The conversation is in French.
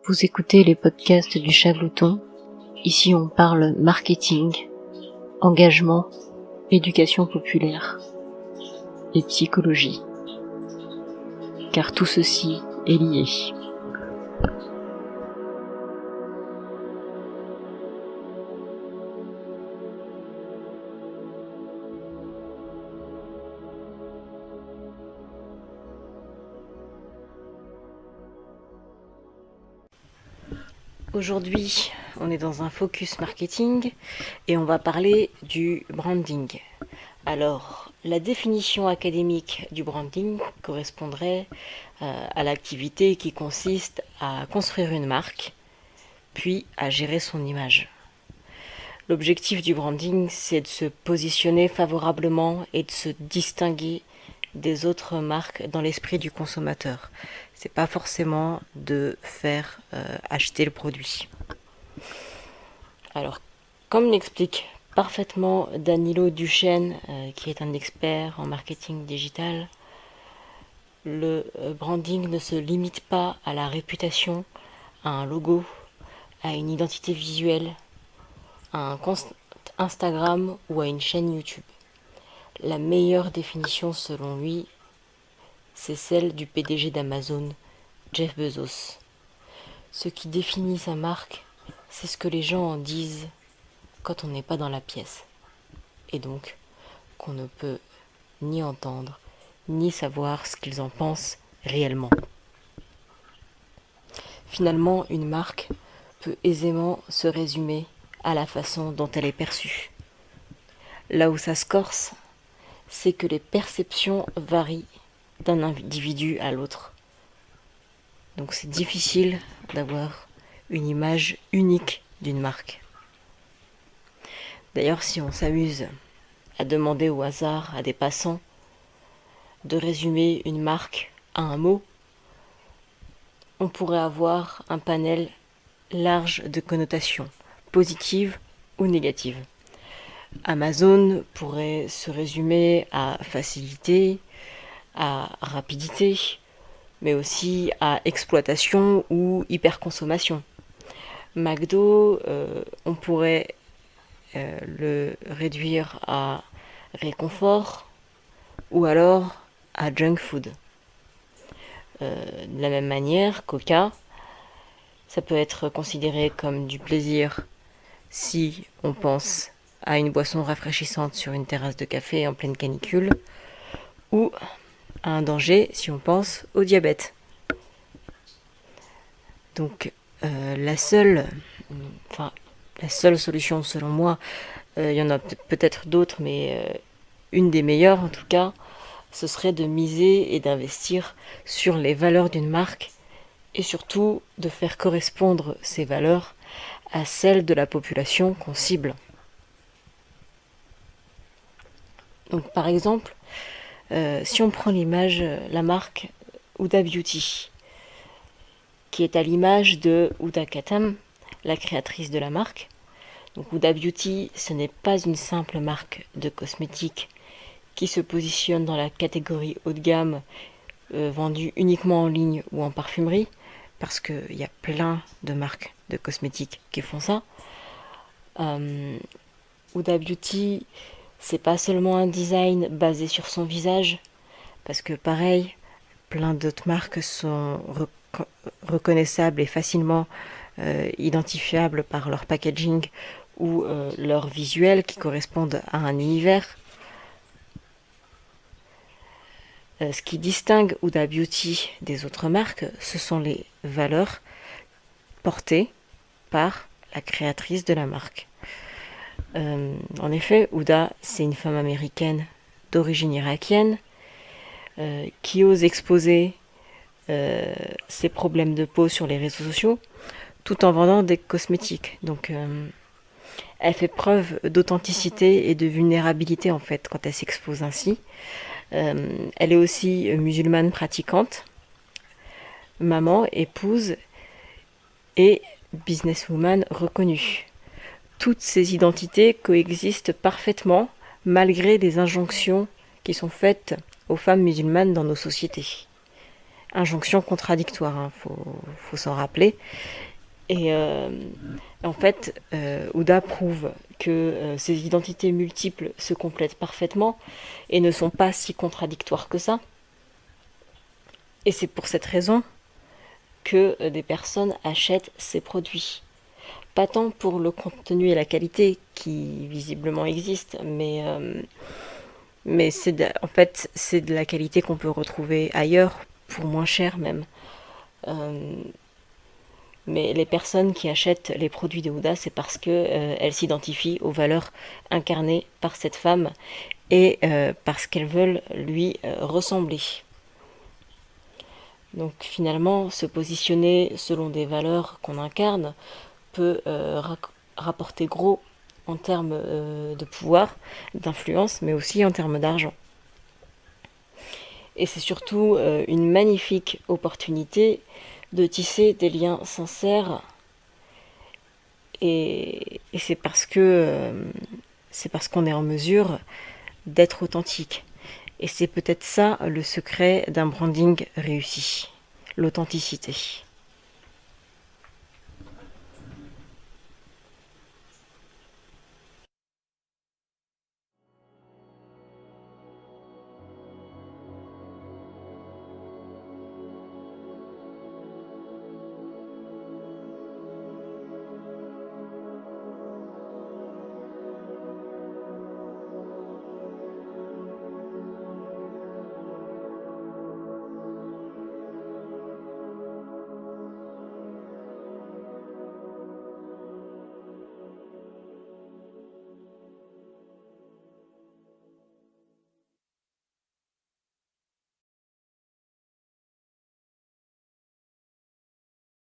Vous écoutez les podcasts du Chaglouton. Ici on parle marketing, engagement, éducation populaire et psychologie. Car tout ceci est lié. Aujourd'hui, on est dans un focus marketing et on va parler du branding. Alors, la définition académique du branding correspondrait à l'activité qui consiste à construire une marque, puis à gérer son image. L'objectif du branding, c'est de se positionner favorablement et de se distinguer des autres marques dans l'esprit du consommateur. C'est pas forcément de faire acheter le produit. Alors, comme l'explique parfaitement Danilo Duchesne, qui est un expert en marketing digital, le branding ne se limite pas à la réputation, à un logo, à une identité visuelle, à un compte Instagram ou à une chaîne YouTube. La meilleure définition selon lui, c'est celle du PDG d'Amazon, Jeff Bezos. Ce qui définit sa marque, c'est ce que les gens en disent quand on n'est pas dans la pièce. Et donc, qu'on ne peut ni entendre, ni savoir ce qu'ils en pensent réellement. Finalement, une marque peut aisément se résumer à la façon dont elle est perçue. Là où ça se corse, c'est que les perceptions varient d'un individu à l'autre. Donc c'est difficile d'avoir une image unique d'une marque. D'ailleurs, si on s'amuse à demander au hasard à des passants de résumer une marque à un mot, on pourrait avoir un panel large de connotations, positives ou négatives. Amazon pourrait se résumer à facilité, à rapidité, mais aussi à exploitation ou hyperconsommation. McDo, on pourrait le réduire à réconfort ou alors à junk food. De la même manière, Coca, ça peut être considéré comme du plaisir si on pense à une boisson rafraîchissante sur une terrasse de café en pleine canicule, ou à un danger si on pense au diabète. Donc la seule solution selon moi, il y en a peut-être d'autres, mais une des meilleures en tout cas, ce serait de miser et d'investir sur les valeurs d'une marque et surtout de faire correspondre ces valeurs à celles de la population qu'on cible. Donc par exemple, si on prend la marque Huda Beauty, qui est à l'image de Huda Kattan, la créatrice de la marque. Donc Huda Beauty, ce n'est pas une simple marque de cosmétiques qui se positionne dans la catégorie haut de gamme, vendue uniquement en ligne ou en parfumerie, parce qu'il y a plein de marques de cosmétiques qui font ça. Huda Beauty, c'est pas seulement un design basé sur son visage, parce que pareil, plein d'autres marques sont reconnaissables et facilement identifiables par leur packaging ou leur visuel qui correspondent à un univers. Ce qui distingue Huda Beauty des autres marques, ce sont les valeurs portées par la créatrice de la marque. En effet, Huda, c'est une femme américaine d'origine irakienne qui ose exposer ses problèmes de peau sur les réseaux sociaux tout en vendant des cosmétiques. Donc elle fait preuve d'authenticité et de vulnérabilité en fait quand elle s'expose ainsi. Elle est aussi musulmane pratiquante, maman, épouse et businesswoman reconnue. Toutes ces identités coexistent parfaitement malgré des injonctions qui sont faites aux femmes musulmanes dans nos sociétés. injonction contradictoire, hein, faut s'en rappeler. Et en fait, Ouda prouve que ces identités multiples se complètent parfaitement et ne sont pas si contradictoires que ça. Et c'est pour cette raison que des personnes achètent ces produits. Pas tant pour le contenu et la qualité qui visiblement existent, mais en fait, c'est de la qualité qu'on peut retrouver ailleurs, pour moins cher même. Euh, mais les personnes qui achètent les produits de Ouda, c'est parce que elles s'identifient aux valeurs incarnées par cette femme et parce qu'elles veulent lui ressembler. Donc finalement, se positionner selon des valeurs qu'on incarne peut rapporter gros en termes de pouvoir, d'influence, mais aussi en termes d'argent. Et c'est surtout une magnifique opportunité de tisser des liens sincères. Et c'est parce qu'on est en mesure d'être authentique. Et c'est peut-être ça le secret d'un branding réussi, l'authenticité.